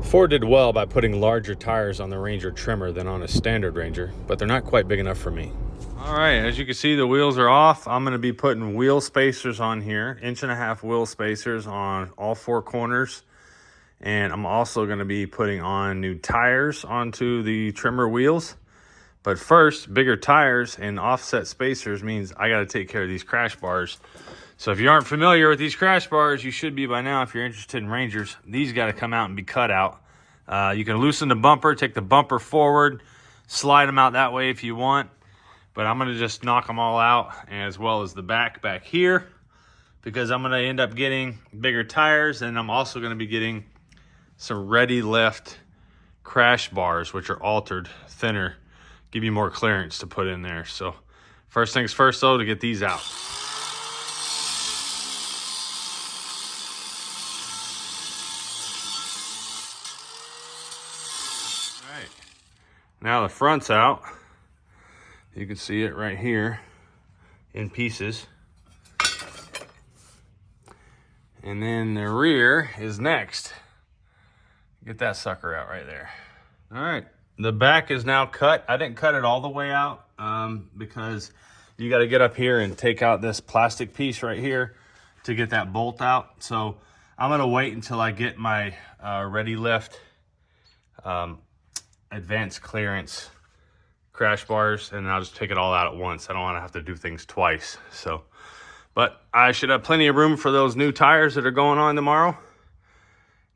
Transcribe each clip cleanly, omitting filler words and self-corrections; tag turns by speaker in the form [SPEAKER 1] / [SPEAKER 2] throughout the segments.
[SPEAKER 1] Ford did well by putting larger tires on the Ranger Tremor than on a standard Ranger, but they're not quite big enough for me. All right, as you can see, the wheels are off. I'm gonna be putting wheel spacers on here, 1.5-inch wheel spacers on all 4 corners. And I'm also gonna be putting on new tires onto the Tremor wheels. But first, bigger tires and offset spacers means I gotta take care of these crash bars. So if you aren't familiar with these crash bars, you should be by now if you're interested in Rangers. These got to come out and be cut out. You can loosen the bumper, take the bumper forward, slide them out that way if you want. But I'm going to just knock them all out, as well as the back here, because I'm going to end up getting bigger tires, and I'm also going to be getting some Readylift crash bars, which are altered, thinner, give you more clearance to put in there. So first things first, though, to get these out. Now the front's out. You can see it right here in pieces. And then the rear is next. Get that sucker out right there. All right, the back is now cut. I didn't cut it all the way out because you got to get up here and take out this plastic piece right here to get that bolt out. So I'm gonna wait until I get my Readylift advanced clearance crash bars, and I'll just take it all out at once. I don't want to have to do things twice. So, but I should have plenty of room for those new tires that are going on tomorrow.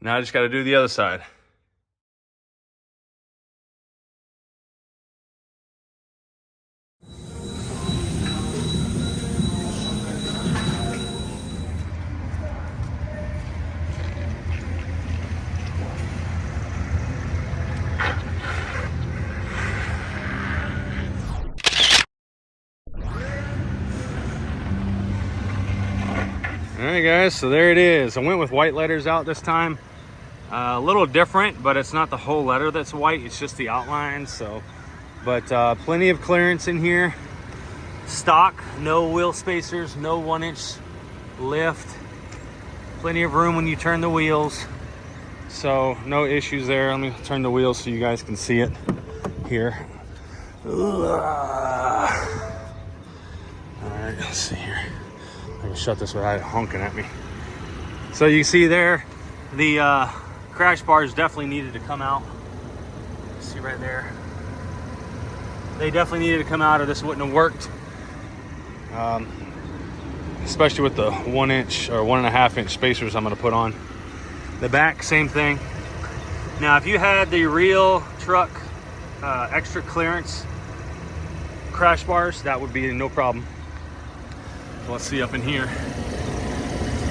[SPEAKER 1] Now I just got to do the other side. All right, guys, so there it is. I went with white letters out this time. A little different, but it's not the whole letter that's white. It's just the outline. So, but plenty of clearance in here. Stock, no wheel spacers, no 1-inch lift. Plenty of room when you turn the wheels. So no issues there. Let me turn the wheels so you guys can see it here. All right, let's see here. I can shut this without it honking at me. So you see there, the crash bars definitely needed to come out. See right there. They definitely needed to come out or this wouldn't have worked. Especially with the 1-inch or 1.5-inch spacers I'm gonna put on. The back, same thing. Now, if you had the real truck extra clearance crash bars, that would be no problem. Let's see up in here.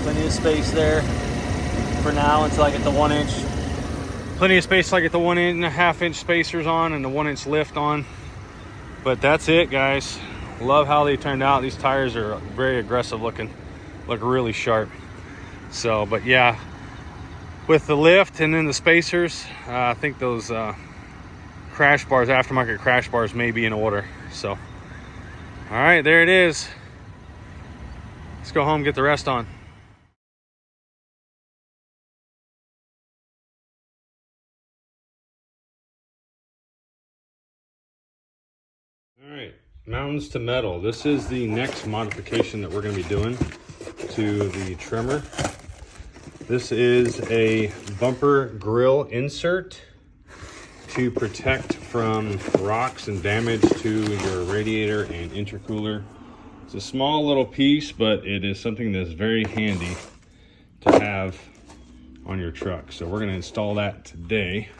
[SPEAKER 1] Plenty of space there for now until I get the 1-inch. Plenty of space till I get the 1.5-inch spacers on and the 1-inch lift on. But that's it, guys. Love how they turned out. These tires are very aggressive looking. Look really sharp. So, but yeah, with the lift and then the spacers, I think those crash bars, aftermarket crash bars, may be in order. So, all right, there it is. Let's go home and get the rest on. All right, mountains to metal. This is the next modification that we're going to be doing to the Tremor. This is a bumper grill insert to protect from rocks and damage to your radiator and intercooler. It's a small little piece, but it is something that's very handy to have on your truck. So we're going to install that today,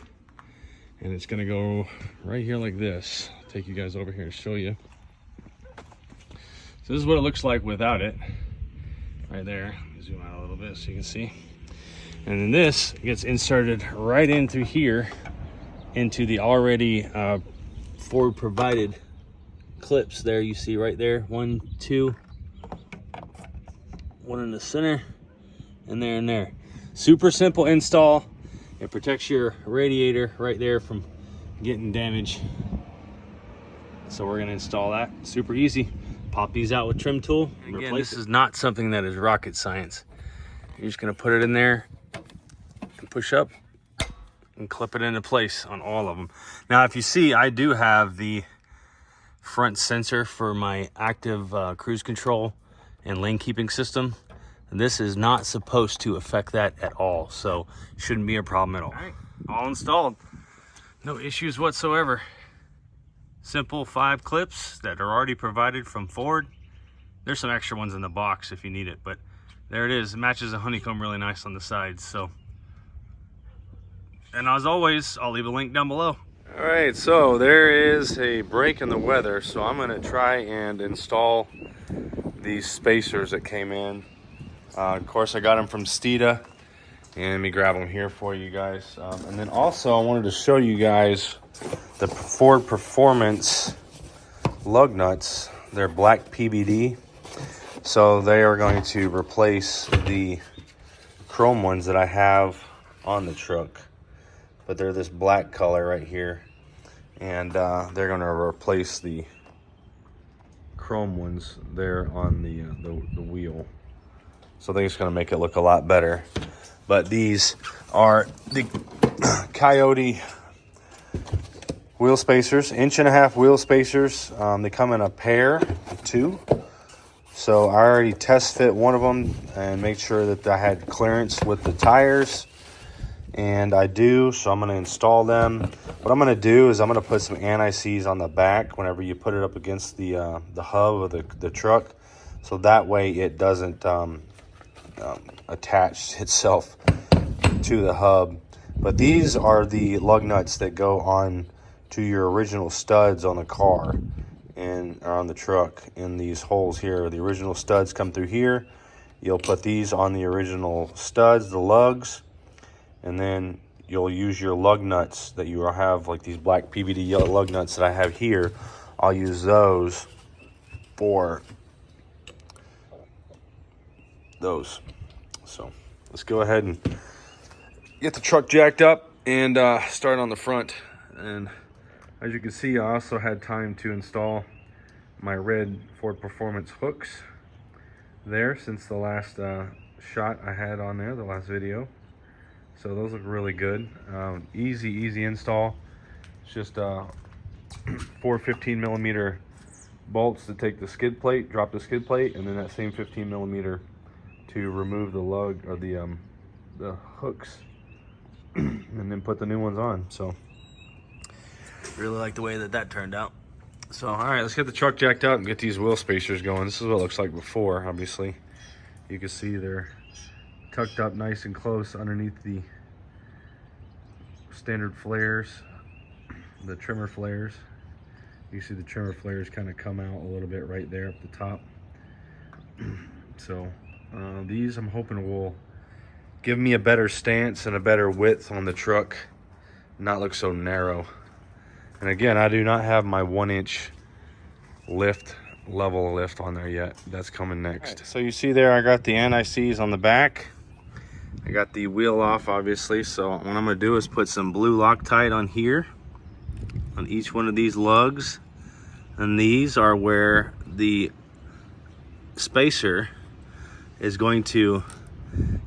[SPEAKER 1] and it's going to go right here like this. I'll take you guys over here to show you. So this is what it looks like without it. Right there. Zoom out a little bit so you can see. And then this gets inserted right in through here into the already Ford provided clips there. You see right there, 1, 2, one in the center, and there and there. Super simple install. It protects your radiator right there from getting damage. So we're going to install that. Super easy. Pop these out with trim tool. Again, this is not something that is rocket science. You're just going to put it in there and push up, and clip it into place on all of them. Now, if you see, I do have the front sensor for my active cruise control and lane keeping system. And this is not supposed to affect that at all, so shouldn't be a problem at all. All right, all installed. No issues whatsoever. Simple 5 clips that are already provided from Ford. There's some extra ones in the box if you need it, but there it is. It matches the honeycomb really nice on the sides. So, and as always, I'll leave a link down below. All right, so there is a break in the weather, so I'm gonna try and install these spacers that came in. Of course, I got them from Steeda, and let me grab them here for you guys. And then also, I wanted to show you guys the Ford Performance lug nuts. They're black PVD, so they are going to replace the chrome ones that I have on the truck. But they're this black color right here, and they're going to replace the chrome ones there on the wheel. So I think it's going to make it look a lot better. But these are the Coyote wheel spacers, 1.5-inch wheel spacers. They come in a pair of 2. So I already test fit one of them and make sure that I had clearance with the tires. And I do, so I'm going to install them. What I'm going to do is I'm going to put some anti-seize on the back whenever you put it up against the hub of the truck. So that way it doesn't attach itself to the hub. But these are the lug nuts that go on to your original studs on the car and on the truck. In these holes here, the original studs come through here. You'll put these on the original studs, the lugs, and then you'll use your lug nuts that you have, like these black PVD yellow lug nuts that I have here. I'll use those for those. So let's go ahead and get the truck jacked up and start on the front. And as you can see, I also had time to install my red Ford Performance hooks there since the last shot I had on there, the last video. So those look really good. Easy install. It's just 4 15mm bolts to take the skid plate, drop the skid plate, and then that same 15mm to remove the lug or the hooks and then put the new ones on. So really like the way that turned out. So all right, let's get the truck jacked up and get these wheel spacers going. This is what it looks like before. Obviously you can see they're tucked up nice and close underneath the standard flares, the trimmer flares. You see the trimmer flares kind of come out a little bit right there up the top. So these I'm hoping will give me a better stance and a better width on the truck, not look so narrow. And again, I do not have my 1-inch level lift on there yet. That's coming next. Right, so you see there, I got the anti-seize on the back. I got the wheel off, obviously. So what I'm gonna do is put some blue Loctite on here, on each one of these lugs. And these are where the spacer is going to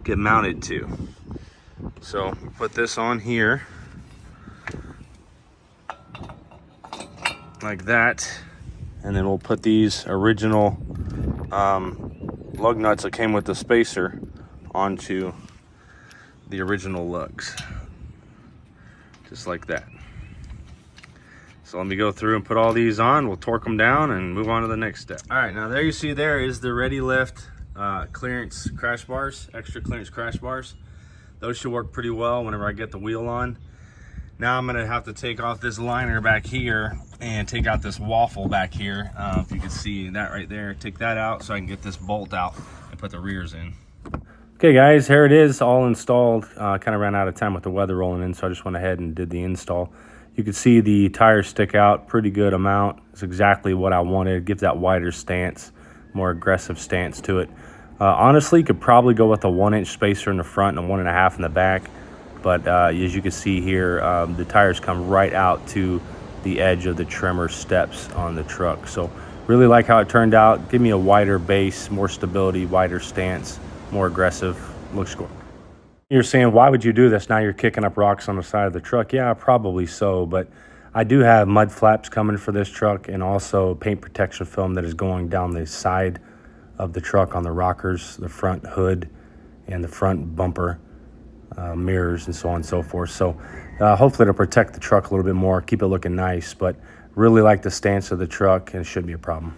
[SPEAKER 1] get mounted to. So put this on here like that, and then we'll put these original lug nuts that came with the spacer onto the original lugs, just like that. So let me go through and put all these on. We'll torque them down and move on to the next step. All right, now there you see there is the Readylift clearance crash bars, extra clearance crash bars. Those should work pretty well whenever I get the wheel on. Now I'm gonna have to take off this liner back here and take out this waffle back here. If you can see that right there, take that out so I can get this bolt out and put the rears in. Okay guys, here it is, all installed. Kind of ran out of time with the weather rolling in, so I just went ahead and did the install. You can see the tires stick out pretty good amount. It's exactly what I wanted. It gives that wider stance, more aggressive stance to it. Honestly, you could probably go with a 1-inch spacer in the front and a 1.5 in the back. But as you can see here, the tires come right out to the edge of the Tremor steps on the truck. So really like how it turned out. Give me a wider base, more stability, wider stance, more aggressive. Looks good.
[SPEAKER 2] You're saying, why would you do this? Now you're kicking up rocks on the side of the truck. Yeah, probably so, but I do have mud flaps coming for this truck and also paint protection film that is going down the side of the truck on the rockers, the front hood, and the front bumper, mirrors, and so on and so forth. So hopefully it'll protect the truck a little bit more, keep it looking nice, but really like the stance of the truck, and it shouldn't be a problem.